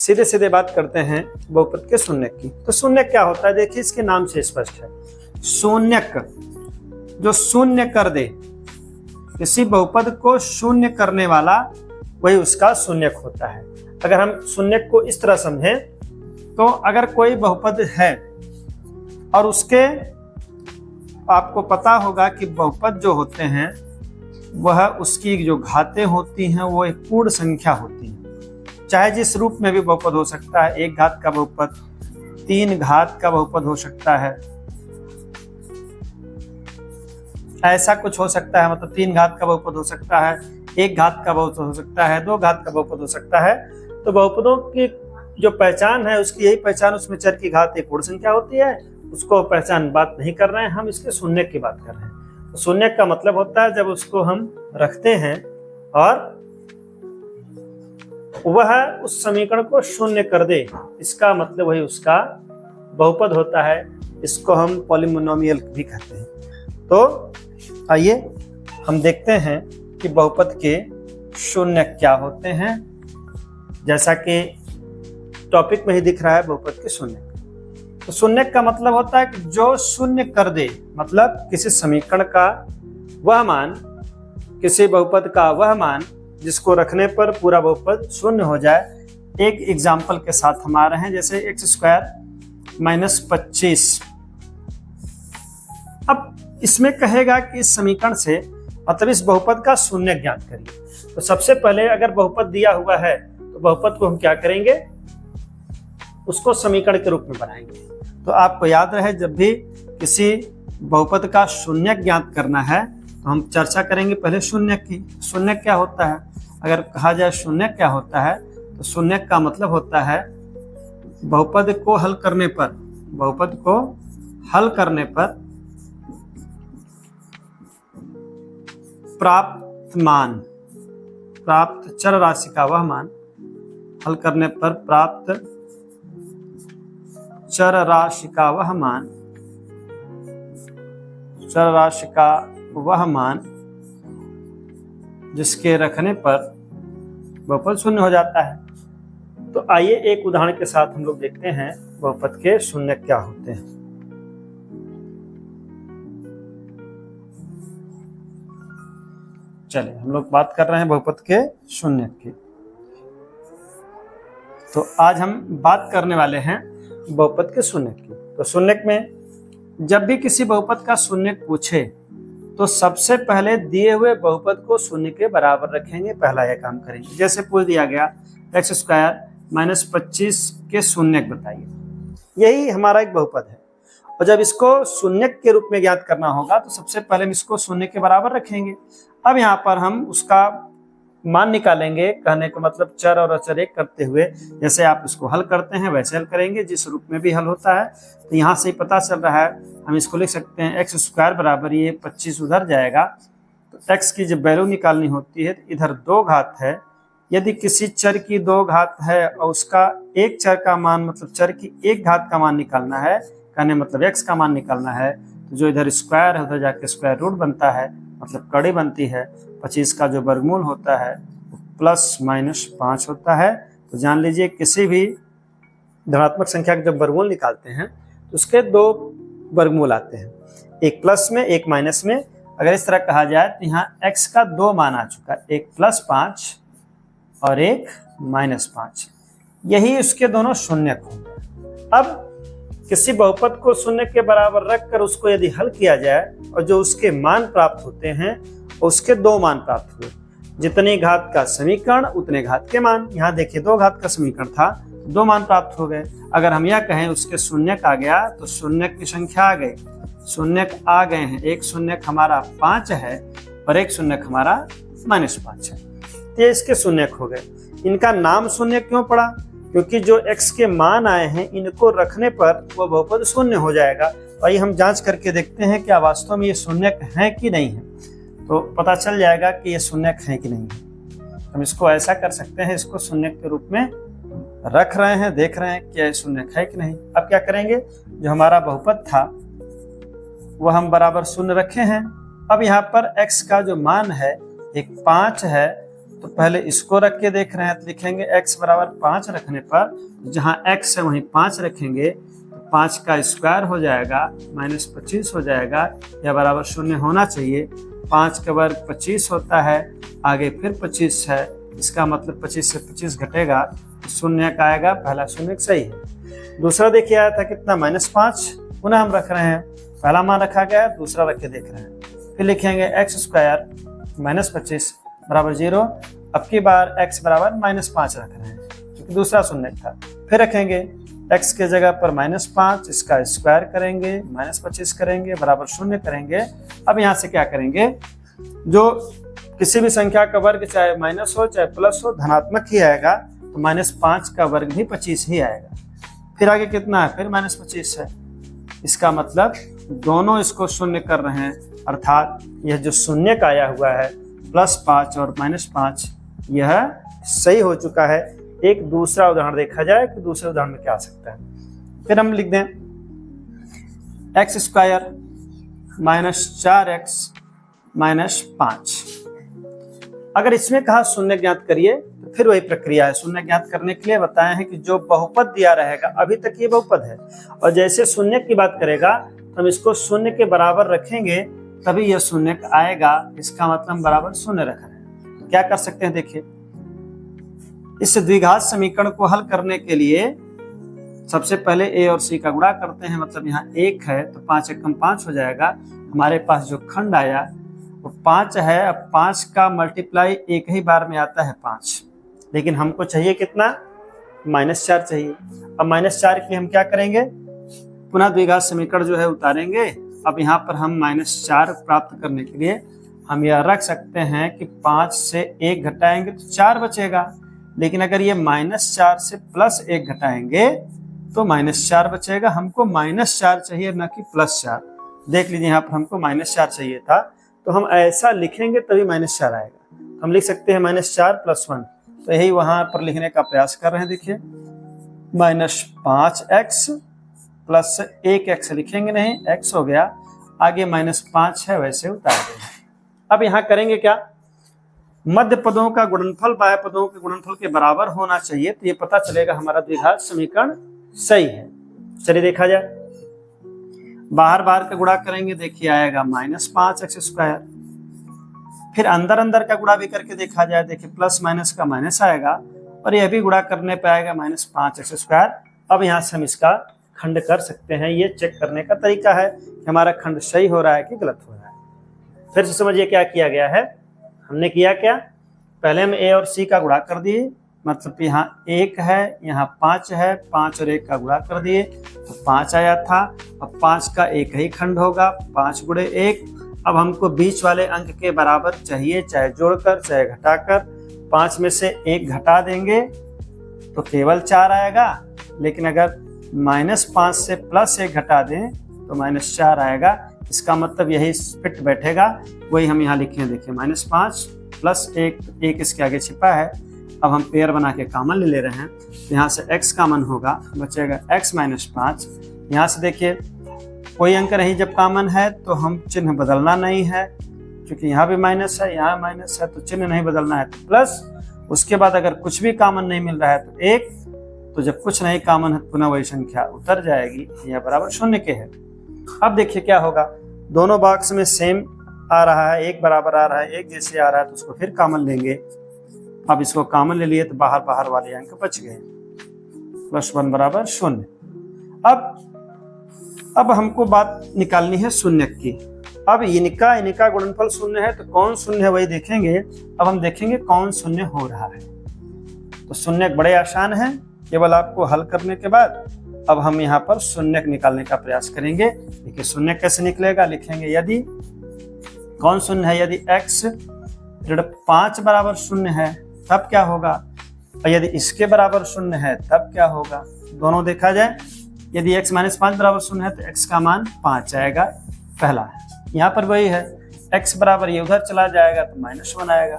सीधे सीधे बात करते हैं बहुपद के शून्यक की। तो शून्यक क्या होता है, देखिए इसके नाम से स्पष्ट है। शून्यक जो शून्य कर दे, किसी बहुपद को शून्य करने वाला वही उसका शून्यक होता है। अगर हम शून्यक को इस तरह समझें तो अगर कोई बहुपद है और उसके, आपको पता होगा कि बहुपद जो होते हैं वह उसकी जो घातें होती हैं वो एक पूर्ण संख्या होती है। चाहे जिस रूप में भी बहुपद हो सकता है, 1 घात का बहुपद, 3 घात का बहुपद हो सकता है, ऐसा कुछ हो सकता है। मतलब 3 घात का बहुपद हो सकता है, 1 घात का बहुपद हो सकता है, 2 घात का बहुपद हो सकता है। तो बहुपदों की जो पहचान है उसकी यही पहचान, उसमें चर की घात एक पूर्ण संख्या होती है। उसको पहचान बात नहीं कर रहे हैं हम, इसके शून्यक की बात कर रहे हैं। तो शून्यक का मतलब होता है जब उसको हम रखते हैं और वह उस समीकरण को शून्य कर दे, इसका मतलब वही उसका बहुपद होता है। इसको हम पॉलीमोनोमियल भी कहते हैं। तो आइए हम देखते हैं कि बहुपद के शून्यक क्या होते हैं। जैसा कि टॉपिक में ही दिख रहा है, बहुपद के शून्यक। तो शून्यक का मतलब होता है कि जो शून्य कर दे, मतलब किसी समीकरण का वह मान, किसी बहुपद का वह मान जिसको रखने पर पूरा बहुपद शून्य हो जाए। एक एग्जाम्पल के साथ हम आ रहे हैं, जैसे x² - 25। अब इसमें कहेगा कि इस समीकरण से, मतलब इस बहुपद का शून्यक ज्ञात करिए। तो सबसे पहले अगर बहुपद दिया हुआ है तो बहुपद को हम क्या करेंगे, उसको समीकरण के रूप में बनाएंगे। तो आपको याद रहे, जब भी किसी बहुपद का शून्यक ज्ञात करना है तो हम चर्चा करेंगे पहले शून्यक की। शून्यक क्या होता है, अगर कहा जाए शून्यक क्या होता है, तो शून्यक का मतलब होता है बहुपद को हल करने पर, बहुपद को हल करने पर प्राप्त मान, प्राप्त चर राशि का वह मान, हल करने पर प्राप्त चर राशि का वह मान, चर राशि का वह मान जिसके रखने पर बहुपद शून्य हो जाता है। तो आइए एक उदाहरण के साथ हम लोग देखते हैं बहुपद के शून्यक क्या होते हैं। चलिए हम लोग बात कर रहे हैं बहुपद के शून्यक की। तो आज हम बात करने वाले हैं बहुपद के शून्यक की। तो शून्यक में जब भी किसी बहुपद का शून्यक पूछे तो सबसे पहले दिए हुए बहुपद को शून्य के बराबर रखेंगे, पहला यह काम करेंगे। जैसे पूछ दिया गया x² - 25 के शून्यक बताइए, यही हमारा एक बहुपद है। और जब इसको शून्यक के रूप में ज्ञात करना होगा तो सबसे पहले हम इसको शून्य के बराबर रखेंगे। अब यहाँ पर हम उसका मान निकालेंगे, कहने का मतलब चर और अचर एक करते हुए जैसे आप इसको हल करते हैं वैसे हल करेंगे, जिस रूप में भी हल होता है। तो यहाँ से पता चल रहा है, हम इसको लिख सकते हैं x² बराबर, ये 25 उधर जाएगा तो x की जब वैल्यू निकालनी होती है तो इधर 2 घात है। यदि किसी चर की 2 घात है और उसका एक चर का मान, मतलब चर की 1 घात का मान निकालना है, कहने मतलब x का मान निकालना है, तो जो इधर स्क्वायर है उधर जाके स्क्वायर रूट बनता है, मतलब कड़ी बनती है। 25 का जो वर्गमूल होता है +-5 होता है। तो जान लीजिए किसी भी धनात्मक संख्या का जब वर्गमूल निकालते हैं तो उसके 2 वर्गमूल आते हैं, एक प्लस में एक माइनस में। अगर इस तरह कहा जाए तो यहाँ x का 2 मान आ चुका है, एक +5 और एक -5, यही उसके दोनों शून्यक होंगे। अब किसी बहुपद को शून्य के बराबर रखकर उसको यदि हल किया जाए और जो उसके मान प्राप्त होते हैं उसके 2 मान प्राप्त हुए, जितनी घात का समीकरण उतने घात के मान। यहाँ देखिए 2 घात का समीकरण था, 2 मान प्राप्त हो गए। अगर हम यह कहें उसके शून्यक आ गया तो शून्यक की संख्या आ गई, शून्यक आ गए हैं। एक शून्यक हमारा 5 है और एक शून्यक हमारा -5 है, तो इसके शून्यक हो गए। इनका नाम शून्य क्यों पड़ा, क्योंकि जो x के मान आए हैं इनको रखने पर वह बहुपद शून्य हो जाएगा। आइए हम जांच करके देखते हैं क्या वास्तव में ये शून्यक है कि नहीं है। तो पता चल जाएगा कि ये शून्यक है कि नहीं है। हम इसको ऐसा कर सकते हैं, इसको शून्यक के रूप में रख रहे हैं, देख रहे हैं कि ये शून्यक है कि नहीं। अब क्या करेंगे, जो हमारा बहुपद था वह हम बराबर शून्य रखे हैं। अब यहाँ पर x का जो मान है एक 5 है तो पहले इसको रख के देख रहे हैं, तो लिखेंगे x बराबर 5 रखने पर जहां x है वहीं 5 रखेंगे तो 5 का स्क्वायर हो जाएगा -25 हो जाएगा, या बराबर 0 होना चाहिए। 5 का वर्ग 25 होता है, आगे फिर 25 है, इसका मतलब 25 से 25 घटेगा तो 0 का आएगा, पहला 0 सही है। दूसरा देखिए आया था कितना -5, पुनः हम रख रहे हैं, पहला मान रखा गया है, दूसरा रख के देख रहे हैं। फिर लिखेंगे x स्क्वायर -25 बराबर 0। अब की बार x बराबर -5 रख रहे हैं क्योंकि दूसरा 0 था। फिर रखेंगे x के जगह पर -5, इसका स्क्वायर करेंगे, -25 करेंगे, बराबर 0 करेंगे। अब यहाँ से क्या करेंगे, जो किसी भी संख्या का वर्ग चाहे माइनस हो चाहे प्लस हो धनात्मक ही आएगा, तो -5 का वर्ग भी 25 ही आएगा। फिर आगे कितना है, फिर -25 है, इसका मतलब दोनों इसको 0 कर रहे हैं, अर्थात यह जो 0 का आया हुआ है +5 और -5 यह सही हो चुका है। एक दूसरा उदाहरण देखा जाए कि दूसरे उदाहरण में क्या आ सकता है। फिर हम लिख दें x स्क्वायर -4x -5। अगर इसमें कहा 0 ज्ञात करिए तो फिर वही प्रक्रिया है। 0 ज्ञात करने के लिए बताया है कि जो बहुपद दिया रहेगा, अभी तक ये बहुपद है, और जैसे 0 की बात करेगा तो हम इसको 0 के बराबर रखेंगे तभी यह 0 आएगा, इसका मतलब हम बराबर 0 रख रहे हैं। तो क्या कर सकते हैं, देखिए इस द्विघात समीकरण को हल करने के लिए सबसे पहले a और c का गुणा करते हैं, मतलब यहाँ 1 है तो 5 एकम 5 हो जाएगा। हमारे पास जो खंड आया वो 5 है। अब 5 का मल्टीप्लाई एक ही बार में आता है 5, लेकिन हमको चाहिए कितना, -4 चाहिए। अब -4 के लिए हम क्या करेंगे, पुनः द्विघात समीकरण जो है उतारेंगे। अब यहाँ पर हम -4 प्राप्त करने के लिए हम यह रख सकते हैं कि 5 से 1 घटाएंगे तो 4 बचेगा, लेकिन अगर ये -4 से +1 घटाएंगे तो -4 बचेगा। हमको -4 चाहिए, न कि +4। देख लीजिए यहाँ पर हमको -4 चाहिए था, तो हम ऐसा लिखेंगे तभी -4 आएगा। हम लिख सकते हैं -4 + 1, तो यही वहां पर लिखने का प्रयास कर रहे हैं। देखिए -5x + 1x लिखेंगे नहीं, x हो गया, आगे -5 है वैसे उतार देंगे। अब यहाँ करेंगे क्या, मध्य पदों का गुणनफल बाह्य पदों के गुणनफल के बराबर होना चाहिए, तो ये पता चलेगा हमारा द्विघात समीकरण सही है। चलिए देखा जाए, बाहर बाहर का गुणा करेंगे, देखिए आएगा -5x स्क्वायर। फिर अंदर अंदर का गुणा भी करके देखा जाए, देखिए प्लस माइनस का माइनस आएगा, और यह भी गुणा करने पे आएगा -5x स्क्वायर। अब यहाँ से हम इसका खंड कर सकते हैं। ये चेक करने का तरीका है कि हमारा खंड सही हो रहा है कि गलत हो रहा है। फिर से समझिए क्या किया गया है। हमने किया क्या, पहले हम a और c का गुणा कर दिए, मतलब यहाँ 1 है, यहाँ 5 है, 5 और 1 का गुणा कर दिए तो 5 आया था। अब 5 का एक ही खंड होगा, 5 × 1। अब हमको बीच वाले अंक के बराबर चाहिए, चाहे जोड़कर चाहे घटाकर। 5 में से 1 घटा देंगे तो केवल 4 आएगा, लेकिन अगर -5 से +1 घटा दें तो -4 आएगा। इसका मतलब यही फिट बैठेगा, वही हम यहाँ लिखे हैं। देखिए -5 + 1 इसके आगे छिपा है। अब हम पेयर बना के कॉमन ले रहे हैं, तो यहाँ से x कॉमन होगा, बचेगा x - 5। यहाँ से देखिए कोई अंक नहीं, जब कॉमन है तो हम चिन्ह बदलना नहीं है, क्योंकि यहाँ भी माइनस है, यहाँ माइनस है, तो चिन्ह नहीं बदलना है, तो प्लस। उसके बाद अगर कुछ भी कॉमन नहीं मिल रहा है तो 1, तो जब कुछ नहीं कॉमन है पुनः वही संख्या उतर जाएगी, यह बराबर 0 के है। अब देखिए क्या होगा, दोनों बॉक्स में सेम आ रहा है, एक बराबर आ रहा है, एक जैसे आ रहा है, तो उसको फिर कॉमन लेंगे। अब इसको कॉमन ले लिए तो बाहर बाहर वाले अंक बच गए, +1 बराबर 0। अब हमको बात निकालनी है शून्य की। अब इनका गुणनफल 0 है, तो कौन 0 है वही देखेंगे। अब हम देखेंगे कौन 0 हो रहा है। तो शून्य बड़े आसान है, केवल आपको हल करने के बाद अब हम यहाँ पर शून्य निकालने का प्रयास करेंगे। देखिए शून्य कैसे निकलेगा, लिखेंगे यदि कौन 0 है, यदि x ऋण 5 बराबर 0 है तब क्या होगा, और यदि इसके बराबर 0 है तब क्या होगा। दोनों देखा जाए, यदि x - 5 बराबर 0 है तो x का मान 5 आएगा, पहला है। यहाँ पर वही है, x बराबर ये उधर चला जाएगा तो -1 आएगा।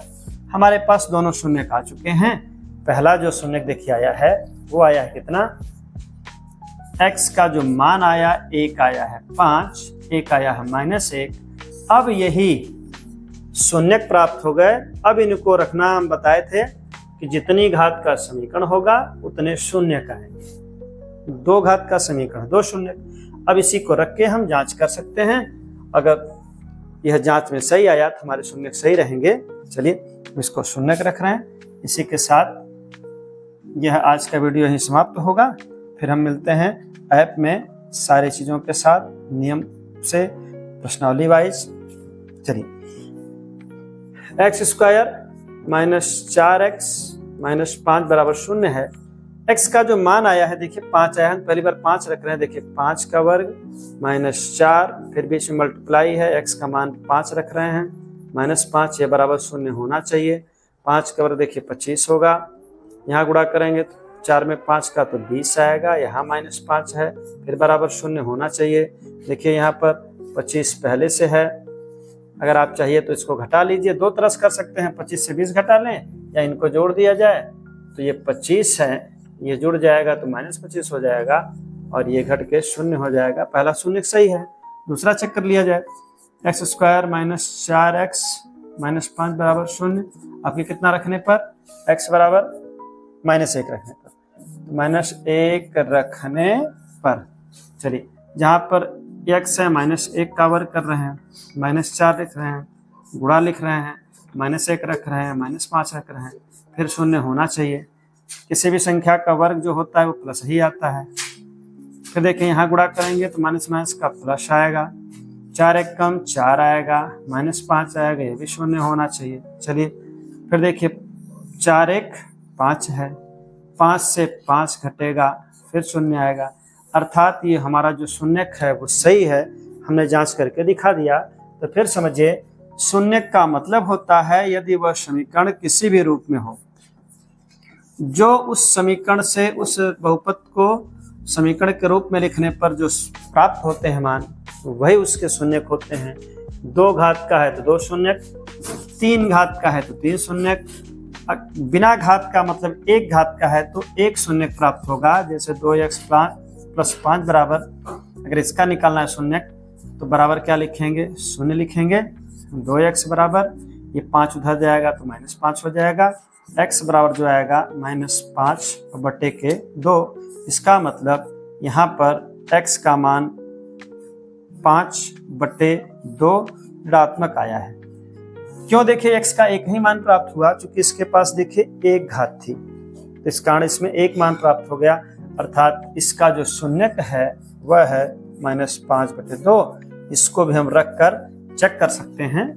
हमारे पास दोनों शून्य आ चुके हैं। पहला जो शून्य देखिए आया है वो आया है कितना, x का जो मान आया 1 आया है 5, 1 आया है -1। अब यही शून्यक प्राप्त हो गए। अब इनको रखना हम बताए थे कि जितनी घात का समीकरण होगा उतने शून्यक आएंगे। 2 घात का समीकरण 2 शून्यक। अब इसी को रख के हम जांच कर सकते हैं। अगर यह जांच में सही आया तो हमारे शून्यक सही रहेंगे। चलिए इसको शून्यक रख रहे हैं। इसी के साथ यह आज का वीडियो यहीं समाप्त होगा। फिर हम मिलते हैं ऐप में सारी चीज़ों के साथ नियम से प्रश्नावली वाइज। चलिए, x² - 4x - 5 बराबर 0 है। x का जो मान आया है, देखिए 5 आया है, पहली बार 5 रख रहे हैं। देखिए 5 का वर्ग -4, फिर बीच में मल्टीप्लाई है, x का मान 5 रख रहे हैं, -5, यह बराबर 0 होना चाहिए। 5 का वर्ग देखिए 25 होगा। यहाँ गुणा करेंगे तो 4 में 5 का तो 20 आएगा, यहाँ -5 है, फिर बराबर 0 होना चाहिए। देखिए यहाँ पर 25 पहले से है। अगर आप चाहिए तो इसको घटा लीजिए, 2 तरह से कर सकते हैं, 25 से 20 घटा लें या इनको जोड़ दिया जाए। तो ये 25 है, ये जुड़ जाएगा तो -25 हो जाएगा और ये घट के 0 हो जाएगा। पहला शून्य सही है। दूसरा चेक कर लिया जाए, x² - 4x - 5 बराबर 0। आपके कितना रखने पर, x बराबर -1 रखने पर, -1 रखने पर। चलिए, जहाँ पर x है -1 का वर्ग कर रहे हैं, -4 लिख रहे हैं, गुणा लिख रहे हैं, -1 रख रहे हैं, -5 रख रहे हैं, फिर 0 होना चाहिए। किसी भी संख्या का वर्ग जो होता है वो प्लस ही आता है। फिर देखिए यहाँ गुणा करेंगे तो माइनस का प्लस आएगा, 4 एक कम 4 आएगा, -5 आएगा, ये भी 0 होना चाहिए। चलिए फिर देखिए 4 एक 5 है, 5 से 5 घटेगा, फिर 0 आएगा। अर्थात ये हमारा जो शून्यक है वो सही है, हमने जांच करके दिखा दिया। तो फिर समझिए, शून्यक का मतलब होता है यदि वह समीकरण किसी भी रूप में हो, जो उस समीकरण से उस बहुपद को समीकरण के रूप में लिखने पर जो प्राप्त होते हैं मान, वही उसके शून्यक होते हैं। 2 घात का है तो 2 शून्यक, 3 घात का है तो 3 शून्यक, बिना घात का मतलब 1 घात का है तो 1 शून्यक प्राप्त होगा। जैसे 2x + 5 बराबर, अगर इसका निकालना है शून्यक तो बराबर क्या लिखेंगे, 0 लिखेंगे। 2x बराबर, ये 5 उधर जाएगा तो -5 हो जाएगा। x बराबर जो आएगा -5/2। इसका मतलब यहाँ पर x का मान 5/2 ऋणात्मक आया है। क्यों, देखिए x का एक ही मान प्राप्त हुआ, क्योंकि इसके पास देखिए 1 घात थी, तो इस कारण इसमें 1 मान प्राप्त हो गया। अर्थात इसका जो शून्यक है वह है -5/2। इसको भी हम रख कर चेक कर सकते हैं।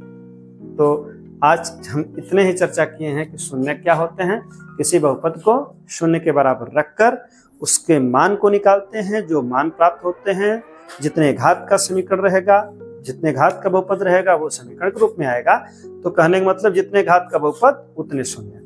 तो आज हम इतने ही चर्चा किए हैं कि शून्यक क्या होते हैं। किसी बहुपद को 0 के बराबर रखकर उसके मान को निकालते हैं। जो मान प्राप्त होते हैं, जितने घात का समीकरण रहेगा, जितने घात का बहुपद रहेगा वो समीकरण के रूप में आएगा। तो कहने का मतलब जितने घात का बहुपद उतने शून्यक।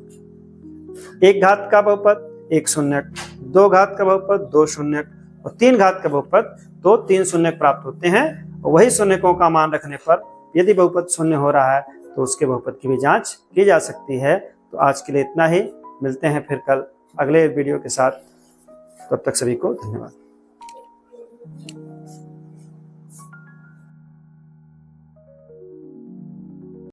1 घात का बहुपद 1 शून्यक, 2 घात का बहुपद 2 शून्यक और 3 घात का बहुपद तो 3 शून्यक प्राप्त होते हैं। और वही शून्यकों का मान रखने पर यदि बहुपद 0 हो रहा है तो उसके बहुपद की भी जांच की जा सकती है। तो आज के लिए इतना ही, मिलते हैं फिर कल अगले वीडियो के साथ। तब तक सभी को धन्यवाद।